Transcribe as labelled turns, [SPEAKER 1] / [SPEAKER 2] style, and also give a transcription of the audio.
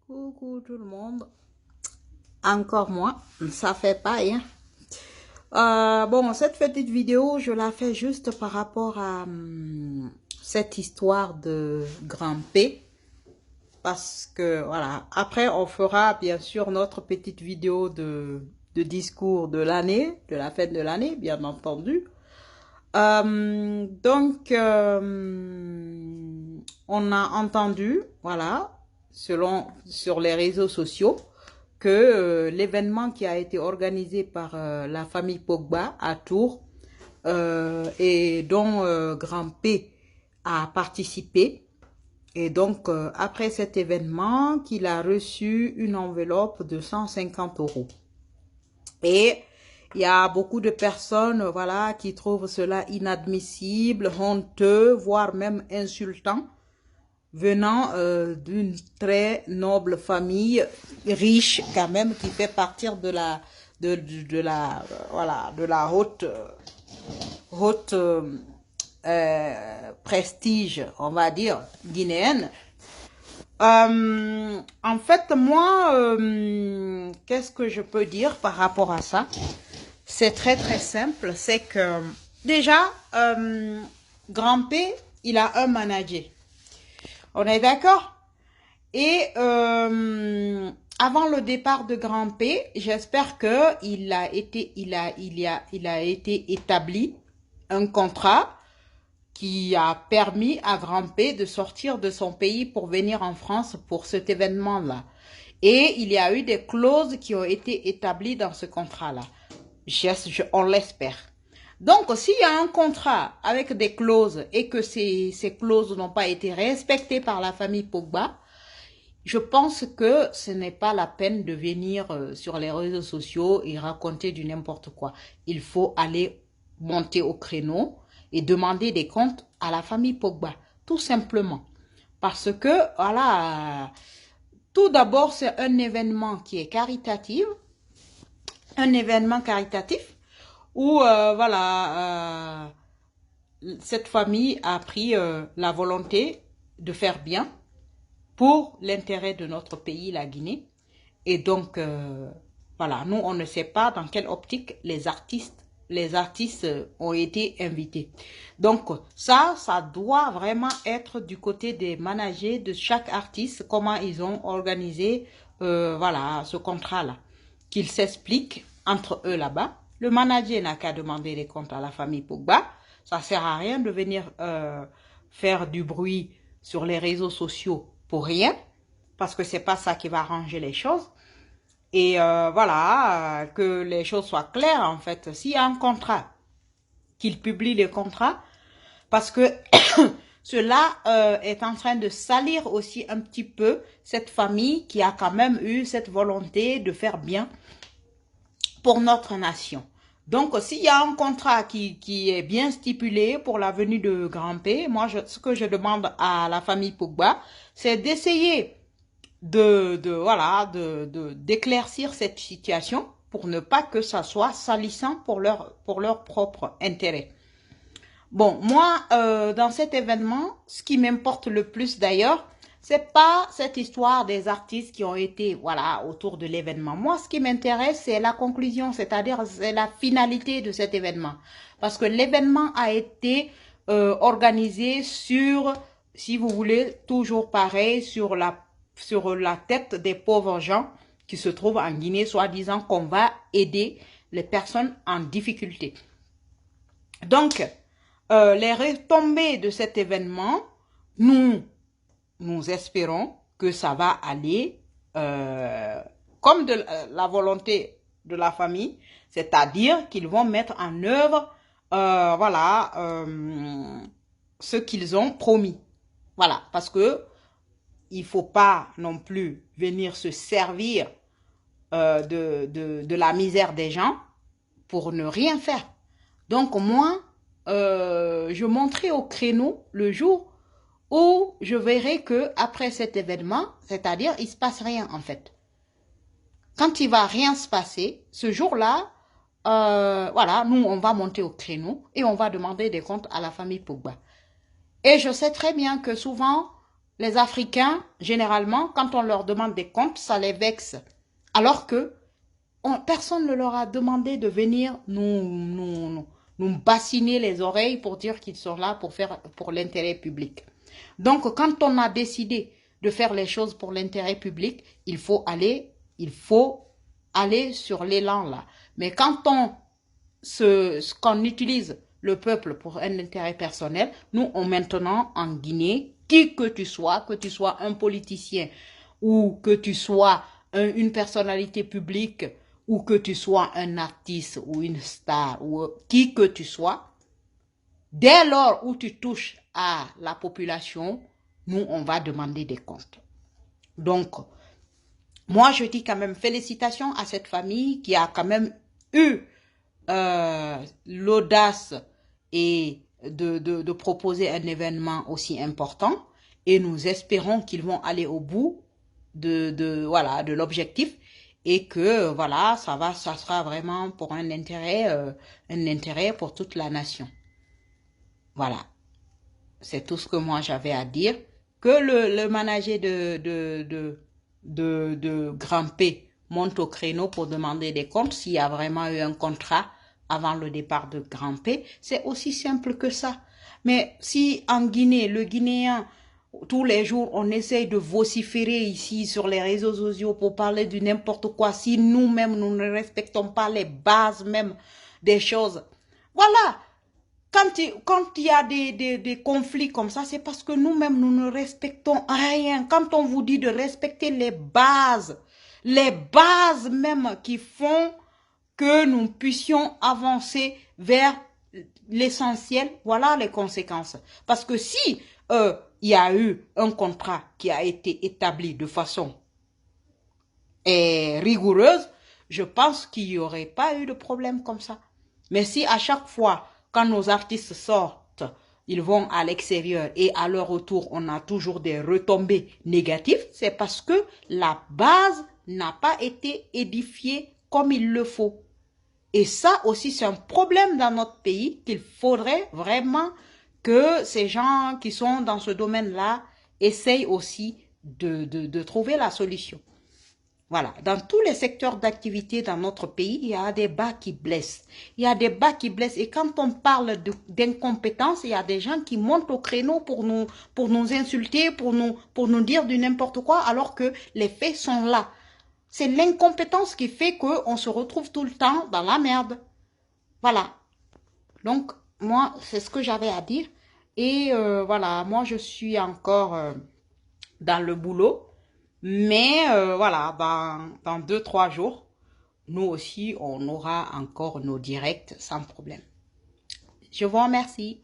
[SPEAKER 1] Coucou tout le monde. Encore moi, ça fait pas hein. Bon, cette petite vidéo, je la fais juste par rapport à cette histoire de Grand P. Parce que voilà, après on fera bien sûr notre petite vidéo de discours de l'année, de la fête de l'année, bien entendu. On a entendu, voilà, sur les réseaux sociaux, que l'événement qui a été organisé par la famille Pogba à Tours et dont Grand P a participé. Et donc, après cet événement, qu'il a reçu une enveloppe de 150 euros. Et il y a beaucoup de personnes, voilà, qui trouvent cela inadmissible, honteux, voire même insultant, venant d'une très noble famille, riche quand même, qui fait partie de la haute prestige, on va dire, guinéenne. En fait, moi, qu'est-ce que je peux dire par rapport à ça? C'est très très simple, c'est que déjà, Grand P, il a un manager. On est d'accord? Et avant le départ de Grand P, j'espère que il a été établi un contrat qui a permis à Grand P de sortir de son pays pour venir en France pour cet événement-là. Et il y a eu des clauses qui ont été établies dans ce contrat-là. On l'espère. Donc, s'il y a un contrat avec des clauses et que ces clauses n'ont pas été respectées par la famille Pogba, je pense que ce n'est pas la peine de venir sur les réseaux sociaux et raconter du n'importe quoi. Il faut aller monter au créneau et demander des comptes à la famille Pogba, tout simplement. Parce que, voilà, tout d'abord, c'est un événement qui est caritatif, où, cette famille a pris la volonté de faire bien pour l'intérêt de notre pays, la Guinée. Et donc, voilà, nous, on ne sait pas dans quelle optique les artistes ont été invités. Donc, ça doit vraiment être du côté des managers de chaque artiste, comment ils ont organisé, voilà, ce contrat-là. Qu'ils s'expliquent entre eux là-bas. Le manager n'a qu'à demander des comptes à la famille Pogba. Ça sert à rien de venir faire du bruit sur les réseaux sociaux pour rien, parce que c'est pas ça qui va arranger les choses. Et voilà, que les choses soient claires en fait. S'il y a un contrat, qu'il publie le contrat, parce que cela est en train de salir aussi un petit peu cette famille qui a quand même eu cette volonté de faire bien pour notre nation. Donc, s'il y a un contrat qui est bien stipulé pour la venue de Grand P, moi, ce que je demande à la famille Pogba, c'est d'essayer d'éclaircir cette situation pour ne pas que ça soit salissant pour leur propre intérêt. Bon, moi, dans cet événement, ce qui m'importe le plus d'ailleurs, c'est pas cette histoire des artistes qui ont été, voilà, autour de l'événement. Moi, ce qui m'intéresse, c'est la conclusion, c'est-à-dire c'est la finalité de cet événement. Parce que l'événement a été organisé sur, si vous voulez, toujours pareil, sur la tête des pauvres gens qui se trouvent en Guinée, soi-disant qu'on va aider les personnes en difficulté. Donc, les retombées de cet événement, nous espérons que ça va aller comme de la volonté de la famille, c'est-à-dire qu'ils vont mettre en œuvre ce qu'ils ont promis. Voilà, parce que il faut pas non plus venir se servir de la misère des gens pour ne rien faire. Donc moi, je monterai au créneau le jour où je verrai que après cet événement, c'est-à-dire il se passe rien en fait. Quand il va rien se passer, ce jour-là, voilà, nous on va monter au créneau et on va demander des comptes à la famille Pogba. Et je sais très bien que souvent les Africains, généralement, quand on leur demande des comptes, ça les vexe. Alors que personne ne leur a demandé de venir nous bassiner les oreilles pour dire qu'ils sont là pour faire pour l'intérêt public. Donc, quand on a décidé de faire les choses pour l'intérêt public, il faut aller sur l'élan là. Mais quand qu'on utilise le peuple pour un intérêt personnel, nous, maintenant, en Guinée, qui que tu sois un politicien ou que tu sois une personnalité publique ou que tu sois un artiste ou une star ou qui que tu sois, dès lors où tu touches à la population, nous, on va demander des comptes. Donc, moi, je dis quand même félicitations à cette famille qui a quand même eu l'audace et de proposer un événement aussi important. Et nous espérons qu'ils vont aller au bout voilà, de l'objectif et que voilà, ça sera vraiment pour un intérêt pour toute la nation. Voilà, c'est tout ce que moi j'avais à dire. Que le manager de Grand P monte au créneau pour demander des comptes s'il y a vraiment eu un contrat avant le départ de Grand P, c'est aussi simple que ça. Mais si en Guinée, le Guinéen, tous les jours, on essaye de vociférer ici sur les réseaux sociaux pour parler de n'importe quoi, si nous-mêmes, nous ne respectons pas les bases même des choses. Voilà, quand il y a des conflits comme ça, c'est parce que nous-mêmes, nous ne respectons rien. Quand on vous dit de respecter les bases même qui font que nous puissions avancer vers l'essentiel, voilà les conséquences. Parce que si il y a eu un contrat qui a été établi de façon rigoureuse, je pense qu'il n'y aurait pas eu de problème comme ça. Mais si à chaque fois, quand nos artistes sortent, ils vont à l'extérieur et à leur retour, on a toujours des retombées négatives, c'est parce que la base n'a pas été édifiée comme il le faut. Et ça aussi, c'est un problème dans notre pays qu'il faudrait vraiment que ces gens qui sont dans ce domaine-là essayent aussi de trouver la solution. Voilà, dans tous les secteurs d'activité dans notre pays, il y a des bas qui blessent. Il y a des bas qui blessent. Et quand on parle d'incompétence, il y a des gens qui montent au créneau pour nous insulter, pour nous dire du n'importe quoi, alors que les faits sont là. C'est l'incompétence qui fait qu'on se retrouve tout le temps dans la merde. Voilà. Donc, moi, c'est ce que j'avais à dire. Et voilà, moi, je suis encore dans le boulot. Mais voilà, dans 2-3 jours, nous aussi, on aura encore nos directs sans problème. Je vous remercie.